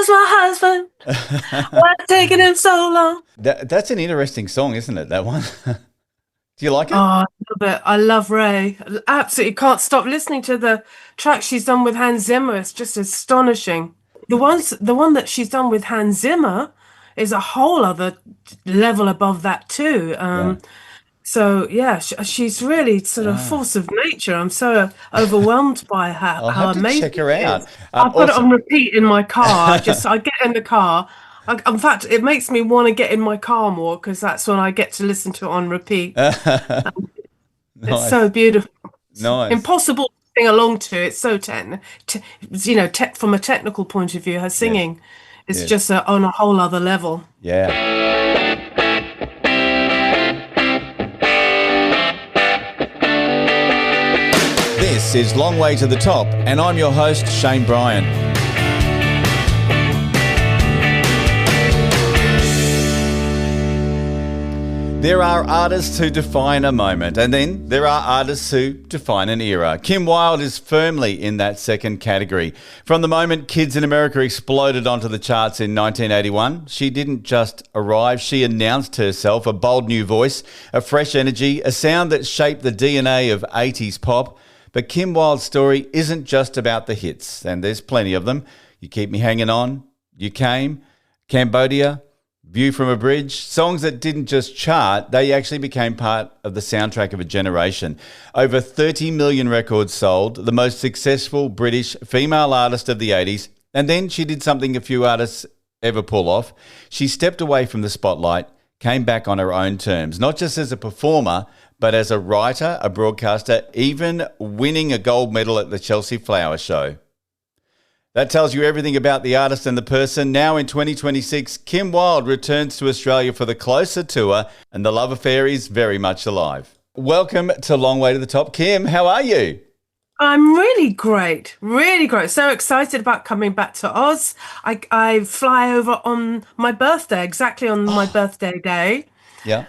Where's my husband? Why taking him so long? That's an interesting song, isn't it? That one. Do you like Oh, it? I love it. I love Ray. Absolutely can't stop listening to the track she's done with Hans Zimmer. It's just astonishing. The one that she's done with Hans Zimmer is a whole other level above that too. Yeah. So yeah, she's really sort of Ah, force of nature. I'm so overwhelmed by I'll how have to amazing check her she out. is. I put it Also, on repeat in my car. I get in the car. In fact, it makes me want to get in my car more because that's when I get to listen to it on repeat. It's so nice, beautiful. It's nice. impossible to sing along to. It's so from a technical point of view, her Yes, singing is yes, just on a whole other level. yeah. This is Long Way to the Top, and I'm your host, Shayne Brian. There are artists who define a moment, and then there are artists who define an era. Kim Wilde is firmly in that second category. From the moment Kids in America exploded onto the charts in 1981, she didn't just arrive, she announced herself, a bold new voice, a fresh energy, a sound that shaped the DNA of 80s pop. But Kim Wilde's story isn't just about the hits, and there's plenty of them. You Keep Me Hanging On, You Came, Cambodia, View from a Bridge, songs that didn't just chart, they actually became part of the soundtrack of a generation. Over 30 million records sold, the most successful British female artist of the 80s, and then she did something a few artists ever pull off. She stepped away from the spotlight, came back on her own terms, not just as a performer, but as a writer, a broadcaster, even winning a gold medal at the Chelsea Flower Show. That tells you everything about the artist and the person. Now in 2026, Kim Wilde returns to Australia for the Closer tour, and the love affair is very much alive. Welcome to Long Way to the Top. Kim, how are you? I'm really great, really great. So excited about coming back to Oz. I fly over on my birthday, exactly on my Oh, birthday day, yeah.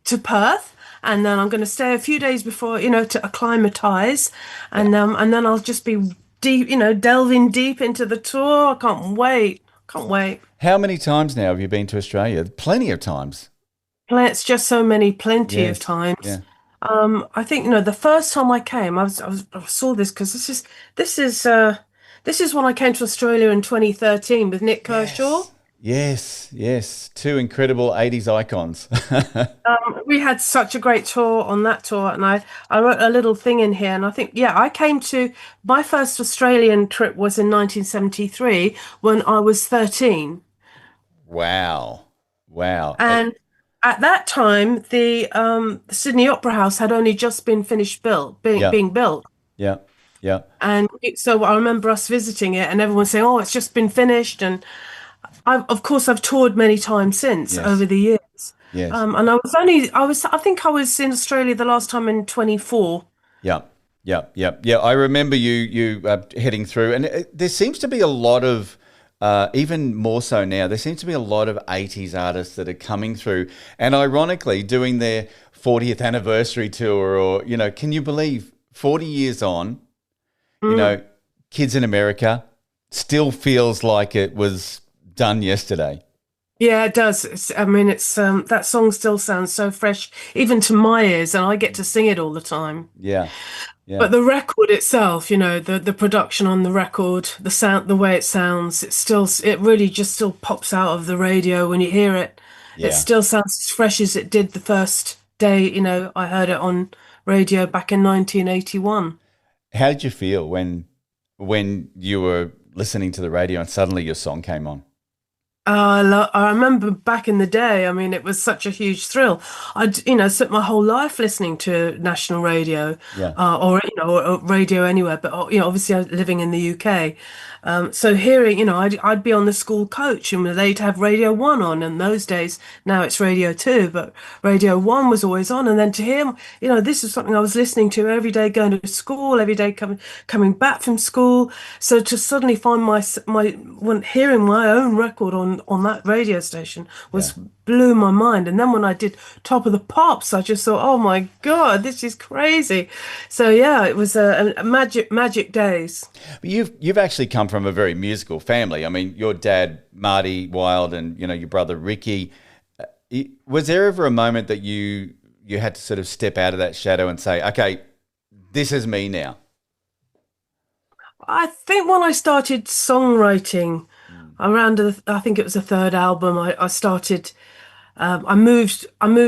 to Perth, and then I'm going to stay a few days before, to acclimatize, Yeah. and then I'll just be deep, delving deep into the tour. I can't wait. Can't wait. How many times now have you been to Australia? Plenty of times. It's just so many, plenty of Yes. times. Yeah. I think, the first time I came, I saw this because this is when I came to Australia in 2013 with Nick Kershaw. Yes. Yes. Yes. Two incredible 80s icons. We had such a great tour on that tour, and I wrote a little thing in here, and I think, yeah, I came to my first Australian trip was in 1973 when I was 13. Wow. Wow. And at that time, the Sydney Opera House had only just been finished Yeah. being built. Yeah. Yeah. And so I remember us visiting it and everyone saying, "Oh, it's just been finished." And of course, I've toured many times since over Yes. the years. Yes. And I think I was in Australia the last time in 24. Yeah, yeah, yeah, yeah. I remember you heading through, and there seems to be a lot of, even more so now. There seems to be a lot of '80s artists that are coming through, and ironically, doing their 40th anniversary tour, or can you believe 40 years on, you Mm. know, Kids in America still feels like it was done yesterday. Yeah, it does. I mean, it's that song still sounds so fresh, even to my ears, and I get to sing it all the time. Yeah, yeah, But the record itself, the production on the record, the sound, the way it sounds, it really just still pops out of the radio when you hear it. It yeah. still sounds as fresh as it did the first day, I heard it on radio back in 1981. How did you feel when you were listening to the radio and suddenly your song came on? I remember back in the day, I mean, it was such a huge thrill. Spent my whole life listening to national radio, Yeah, or radio anywhere, but obviously I was living in the UK. So hearing, I'd be on the school coach and they'd have Radio 1 on in those days. Now it's Radio 2, but Radio 1 was always on. And then to hear, this is something I was listening to every day going to school, every day coming back from school. So to suddenly find when hearing my own record on that radio station Yeah. was blew my mind. And then when I did Top of the Pops, I just thought, oh my God, this is crazy. So yeah, it was a magic days. But you've actually come from a very musical family. I mean, your dad, Marty Wilde, and your brother Ricky. Was there ever a moment that you had to sort of step out of that shadow and say, okay, this is me now? I think when I started songwriting around, I think it was the third album, I started. I moved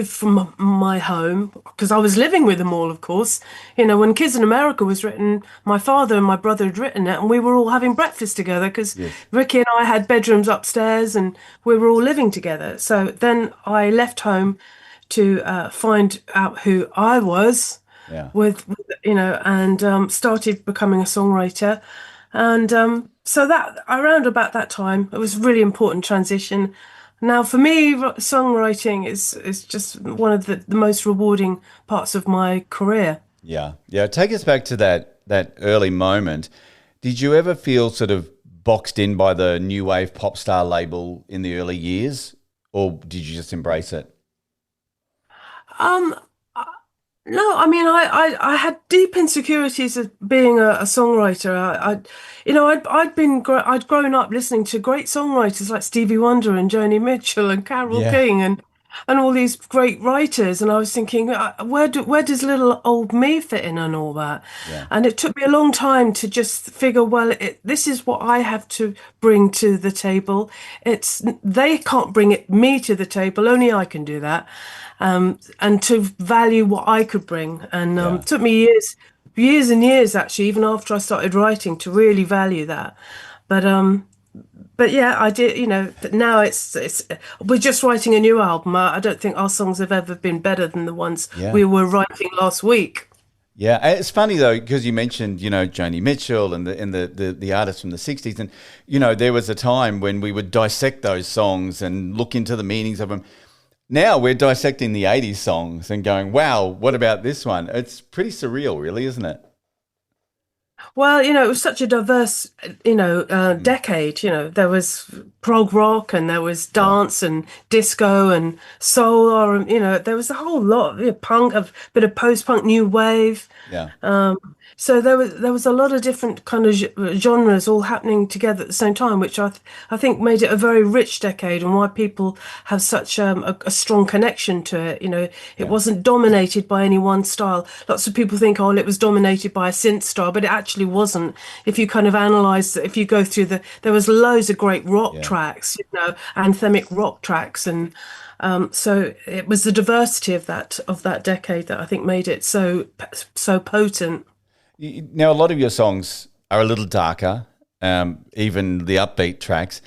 from my home because I was living with them all, of course. When Kids in America was written, my father and my brother had written it, and we were all having breakfast together because Yes. Ricky and I had bedrooms upstairs, and we were all living together. So then I left home to find out who I was Yeah. and started becoming a songwriter. And so that around about that time, it was a really important transition. Now, for me, songwriting is just one of the most rewarding parts of my career. Yeah. Yeah. Take us back to that early moment. Did you ever feel sort of boxed in by the new wave pop star label in the early years, or did you just embrace it? Um, No, I mean, I had deep insecurities of being a songwriter. I'd grown up listening to great songwriters like Stevie Wonder and Joni Mitchell and Carole Yeah. King and all these great writers. And I was thinking, where does little old me fit in and all that? Yeah. And it took me a long time to just figure, well, this is what I have to bring to the table. They can't bring me to the table. Only I can do that. And to value what I could bring. And Yeah. it took me years and years actually, even after I started writing, to really value that. But but yeah, I did. Now it's we're just writing a new album. I don't think our songs have ever been better than the ones Yeah. we were writing last week. Yeah, it's funny though because you mentioned Joni Mitchell and the artists from the '60s, and there was a time when we would dissect those songs and look into the meanings of them. Now we're dissecting the '80s songs and going, "Wow, what about this one?" It's pretty surreal, really, isn't it? Well, it was such a diverse, decade. There was prog rock and there was Yeah, dance and disco and soul, or there was a whole lot, punk, a bit of post-punk, new wave. yeah, So there was a lot of different kind of genres all happening together at the same time, which I think made it a very rich decade and why people have such a strong connection to it. It yeah, wasn't dominated by any one style. Lots of people think, oh, it was dominated by a synth style, but it actually wasn't. If you kind of analyze, if you go through there was loads of great rock yeah. tracks, anthemic rock tracks, and so it was the diversity of that decade that I think made it so potent. Now, a lot of your songs are a little darker, even the upbeat tracks.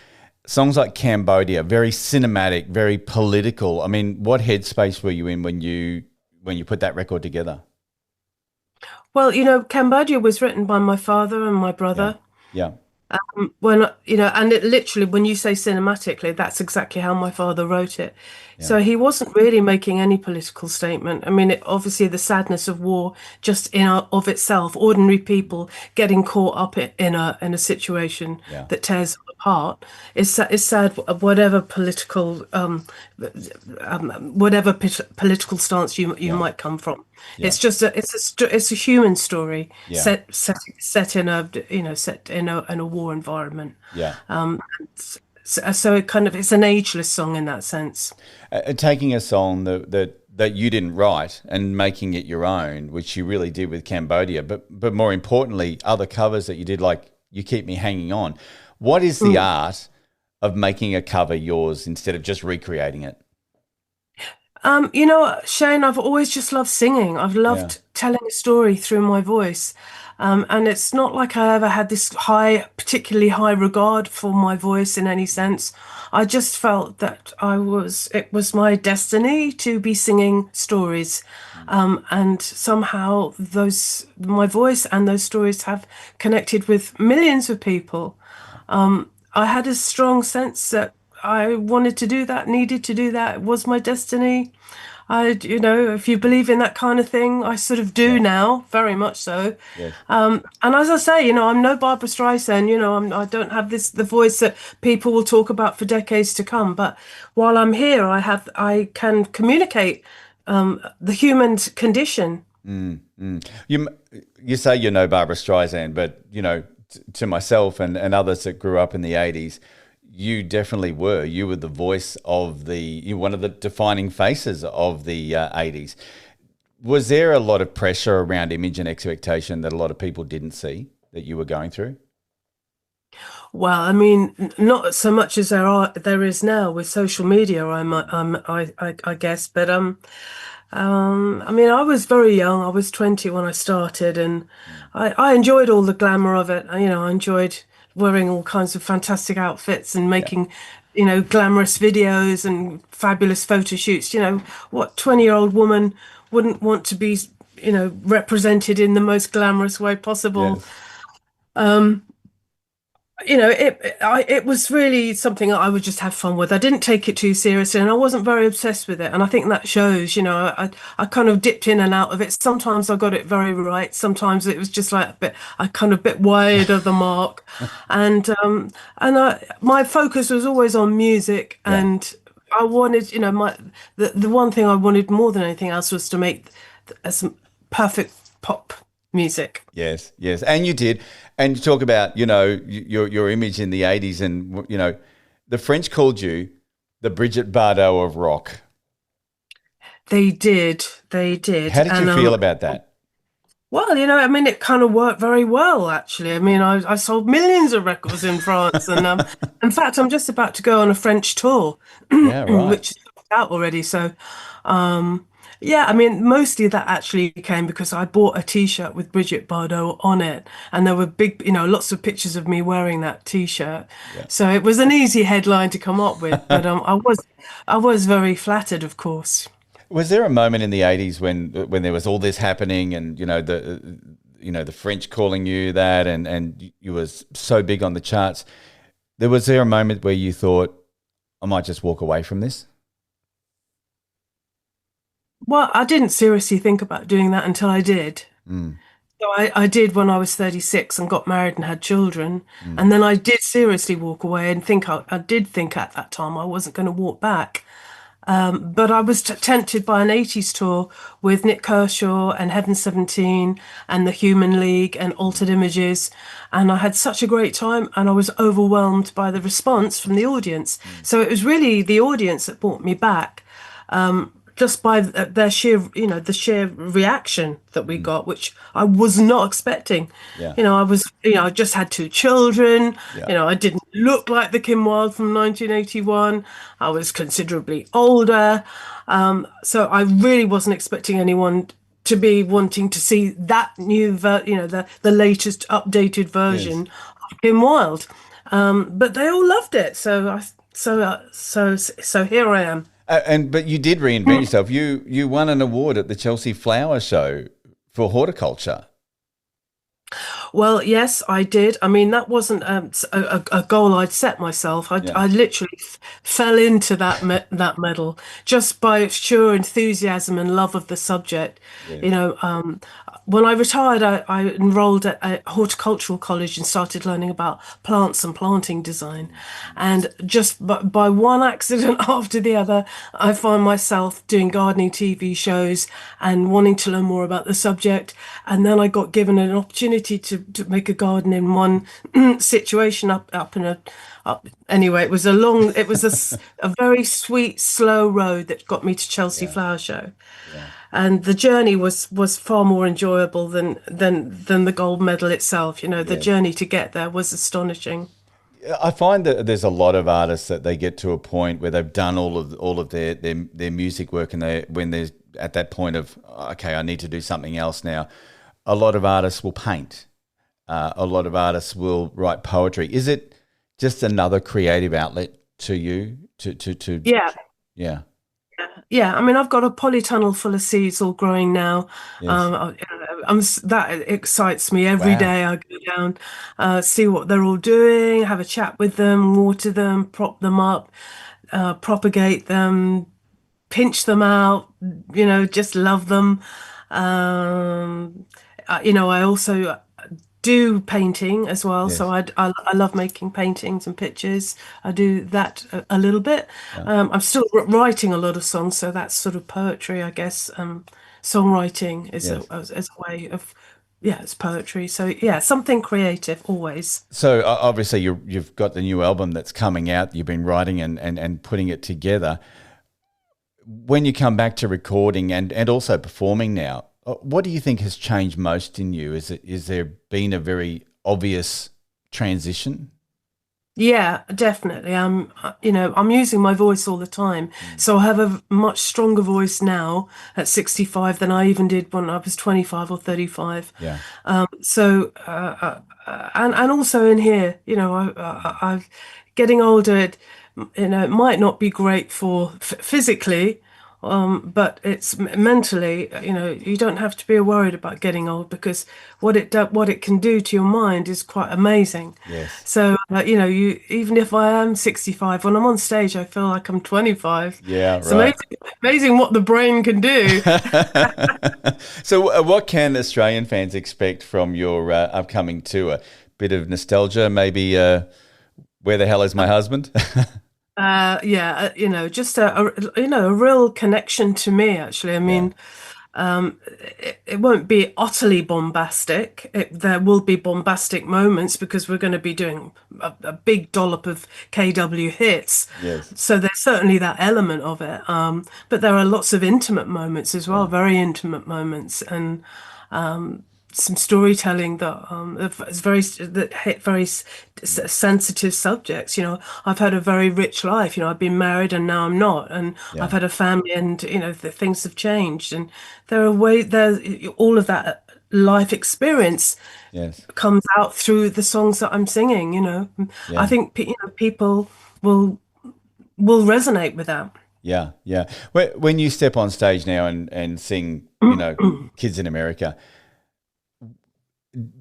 Songs like Cambodia, very cinematic, very political. I mean, what headspace were you in when you put that record together? Well, Cambodia was written by my father and my Yeah, brother. yeah, And it literally, when you say cinematically, that's exactly how my father wrote it. yeah, So he wasn't really making any political statement. I mean, obviously, the sadness of war, just of itself, ordinary people getting caught up in a situation yeah, that tears them apart, is sad. Whatever political stance you yeah, might come from. yeah, It's just it's a human story yeah, set in a war environment. yeah. So it's an ageless song in that sense. Taking a song that you didn't write and making it your own, which you really did with Cambodia, but more importantly, other covers that you did, like "You Keep Me Hanging On." What is the art of making a cover yours instead of just recreating it? Shane, I've always just loved singing. I've Yeah, loved telling a story through my voice. And it's not like I ever had this particularly high regard for my voice in any sense. I just felt that it was my destiny to be singing stories. And somehow my voice and those stories have connected with millions of people. I had a strong sense that I wanted to do that, needed to do that. It was my destiny. If you believe in that kind of thing, I sort of do Yeah. now, very much so. Yes. And as I say, I'm no Barbara Streisand, I don't have the voice that people will talk about for decades to come. But while I'm here, I can communicate, the human condition. Mm, mm. You you say you know Barbara Streisand, but to myself and others that grew up in the '80s, you definitely were. You were the voice of you one of the defining faces of the '80s. Was there a lot of pressure around image and expectation that a lot of people didn't see that you were going through? Well, I mean, not so much as there is now with social media, I guess, but I mean, I was very young. I was 20 when I started, and Mm. I enjoyed all the glamour of it. I enjoyed wearing all kinds of fantastic outfits and Yeah. making, glamorous videos and fabulous photo shoots. What 20-year-old woman wouldn't want to be, represented in the most glamorous way possible? Yes. It was really something that I would just have fun with. I didn't take it too seriously, and I wasn't very obsessed with it. And I think that shows. I kind of dipped in and out of it. Sometimes I got it very right. Sometimes it was just like I kind of bit wide of the mark, and my focus was always on music, Yeah. and I wanted, the one thing I wanted more than anything else was to make some perfect pop music. Yes, yes, and you did. And you talk about, your image in the '80s, and the French called you the Bridget Bardot of rock. They did, How did you and feel about that? well, I mean, it kind of worked very well, actually. I mean, I sold millions of records in France, and in fact, I'm just about to go on a French tour, Yeah, right. which is out already. So, um, yeah, I mean, mostly that actually came because I bought a T-shirt with Brigitte Bardot on it, and there were big, lots of pictures of me wearing that T-shirt. Yeah. So it was an easy headline to come up with, but I was very flattered, of course. Was there a moment in the '80s when there was all this happening, and the French calling you that, and you was so big on the charts? Was there a moment where you thought, I might just walk away from this? Well, I didn't seriously think about doing that until I did. Mm, So I did when I was 36 and got married and had children. mm, And then I did seriously walk away and I did think at that time I wasn't going to walk back. But I was tempted by an 80s tour with Nick Kershaw and Heaven 17 and the Human League and Altered Images. And I had such a great time and I was overwhelmed by the response from the audience. mm, So it was really the audience that brought me back. Just by their sheer, the sheer reaction that we mm. got, which I was not expecting. Yeah, I just had two children. yeah, I didn't look like the Kim Wilde from 1981. I was considerably older. So I really wasn't expecting anyone to be wanting to see that the latest updated yes. version of Kim Wilde. But they all loved it. So here I am. But you did reinvent yourself. You won an award at the Chelsea Flower Show for horticulture. Well, yes, I did. I mean, that wasn't a goal I'd set myself. I, Yeah. I literally fell into that medal just by sheer enthusiasm and love of the subject. You Yes. know, when I retired, I enrolled at a horticultural college and started learning about plants and planting design. And just by one accident after the other, I find myself doing gardening TV shows and wanting to learn more about the subject. And then I got given an opportunity to make a garden in one situation up in a up. Anyway, it was a very sweet, slow road that got me to Chelsea Yeah. Flower Show. Yeah. And the journey was far more enjoyable than the gold medal itself. The Yes. journey to get there was astonishing. I find that there's a lot of artists that they get to a point where they've done all of their music work, and when they're at that point of, okay, I need to do something else now. A lot of artists will paint. A lot of artists will write poetry. Is it just another creative outlet to you? To Yeah. Yeah. Yeah, I mean, I've got a polytunnel full of seeds all growing now. Yes. That excites me every Wow. day. I go down, see what they're all doing, have a chat with them, water them, prop them up, propagate them, pinch them out, just love them. Um, I also do painting as well, so Yes. I love making paintings and pictures. I do that a little bit. Yeah. I'm still writing a lot of songs, so that's sort of poetry, I guess. Songwriting is Yes. is a way of, yeah, it's poetry. So yeah, something creative always. So obviously you've got the new album that's coming out. You've been writing and putting it together. When you come back to recording and also performing now, what do you think has changed most in you? Is there been a very obvious transition? Yeah, definitely. I'm using my voice all the time. So I have a much stronger voice now at 65 than I even did when I was 25 or 35. Yeah. And also in here, I've getting older. It might not be great for physically, but it's mentally. You don't have to be worried about getting old because what it can do to your mind is quite amazing. Yes. So you even if I am 65, when I'm on stage, I feel like I'm 25. Yeah. It's Right. amazing what the brain can do. So, what can Australian fans expect from your upcoming tour? Bit of nostalgia, maybe. Where the hell is my husband? Yeah, just a real connection to me, actually. I Yeah. mean, it won't be utterly bombastic. There will be bombastic moments because we're going to be doing a big dollop of KW hits. Yes. So there's certainly that element of it. But there are lots of intimate moments as well, Yeah. very intimate moments, and some storytelling that is that hit very sensitive subjects. I've had a very rich life. I've been married and now I'm not, and I've Yeah. had a family, and the things have changed, and there's all of that life experience Yes. comes out through the songs that I'm singing. I Yeah. think people will will resonate with that. Yeah. Yeah. When you step on stage now and sing, Kids in America,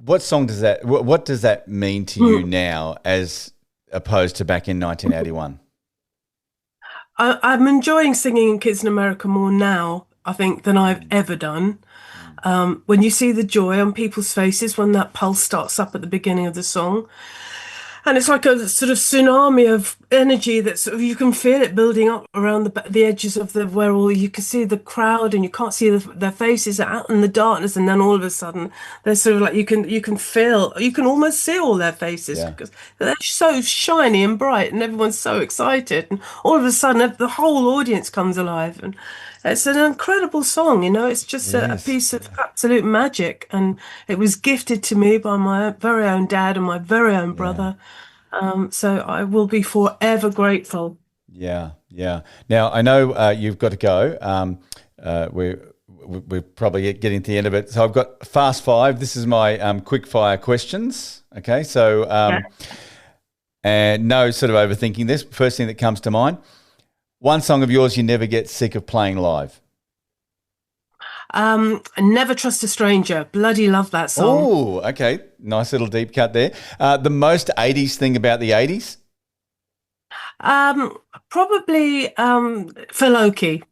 what song does that? What does that mean to you now, as opposed to back in 1981? I'm enjoying singing Kids in America more now, I think, than I've Mm. ever done. Mm. When you see the joy on people's faces when that pulse starts up at the beginning of the song, and it's like a sort of tsunami of energy that sort of you can feel it building up around the edges of the where all you can see the crowd and you can't see their faces out in the darkness, and then all of a sudden they're sort of like you can almost see all their faces Yeah. because they're so shiny and bright and everyone's so excited, and all of a sudden the whole audience comes alive, and it's an incredible song. It's just a Yes. piece of absolute magic, and it was gifted to me by my very own dad and my very own Yeah. brother. So I will be forever grateful. Yeah. Yeah. Now I know you've got to go. We're probably getting to the end of it. So I've got fast five. This is my quick fire questions. Okay. So Yeah. and no sort of overthinking this. First thing that comes to mind. One song of yours you never get sick of playing live. Never Trust a Stranger. Bloody love that song. Oh, okay. Nice little deep cut there. The most 80s thing about the 80s? Um, Probably Phil Oakey.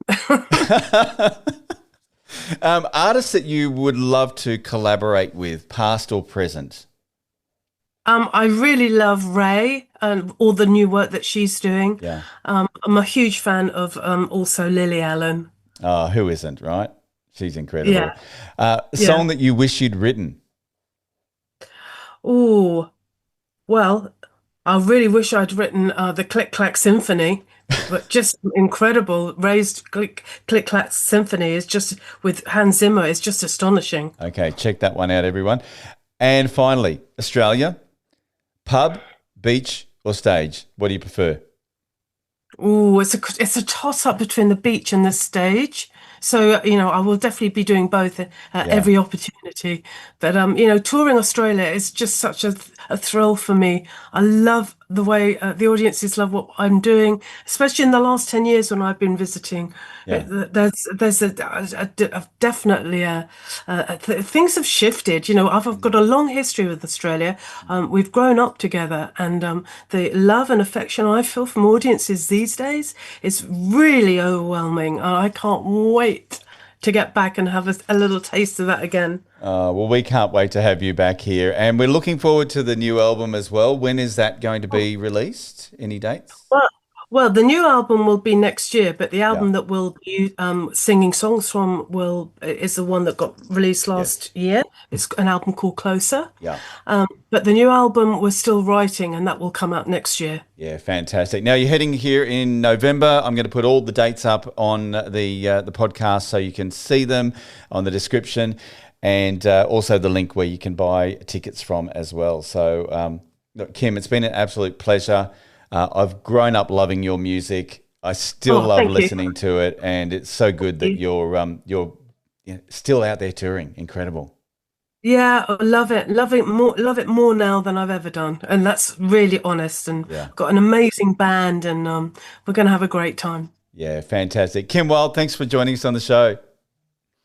Artists that you would love to collaborate with, past or present? I really love Ray and all the new work that she's doing. Yeah. I'm a huge fan of also Lily Allen. Oh, who isn't, right? She's incredible. Yeah, A yeah. song that you wish you'd written? Oh, well, I really wish I'd written the Click Clack Symphony, but just incredible. Raised Click Clack Symphony is just with Hans Zimmer is just astonishing. Okay, check that one out, everyone. And finally, Australia, pub, beach, or stage? What do you prefer? Oh, it's a toss up between the beach and the stage. So, I will definitely be doing both Yeah. every opportunity. But touring Australia is just such a thrill for me. I love the way the audiences love what I'm doing, especially in the last 10 years when I've been visiting. Yeah. There's definitely things have shifted. You know, I've got a long history with Australia. We've grown up together, and the love and affection I feel from audiences these days is really overwhelming. I can't wait to get back and have a little taste of that again. Well, we can't wait to have you back here. And we're looking forward to the new album as well. When is that going to be released? Any dates? Well, well, the new album will be next year, but the Yeah. album that we'll be singing songs from will is the one that got released last Yes. year. It's an album called Closer. Yeah. But the new album we're still writing, and that will come out next year. Yeah, fantastic. Now you're heading here in November. I'm going to put all the dates up on the podcast so you can see them on the description, and also the link where you can buy tickets from as well. So, look, Kim, it's been an absolute pleasure. I've grown up loving your music. I still love Thank you. listening to it, and it's so good that you're still out there touring. Incredible. Yeah, I love it more now than I've ever done, and that's really honest. And Yeah. got an amazing band, and we're going to have a great time. Yeah, fantastic. Kim Wilde, thanks for joining us on the show.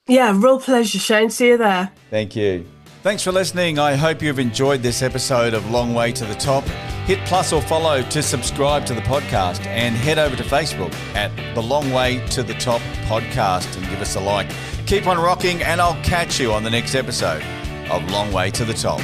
Yeah, real pleasure, Shane. See you there. Thank you. Thanks for listening. I hope you've enjoyed this episode of Long Way to the Top. Hit plus or follow to subscribe to the podcast, and head over to Facebook at the Long Way to the Top podcast and give us a like. Keep on rocking, and I'll catch you on the next episode of Long Way to the Top.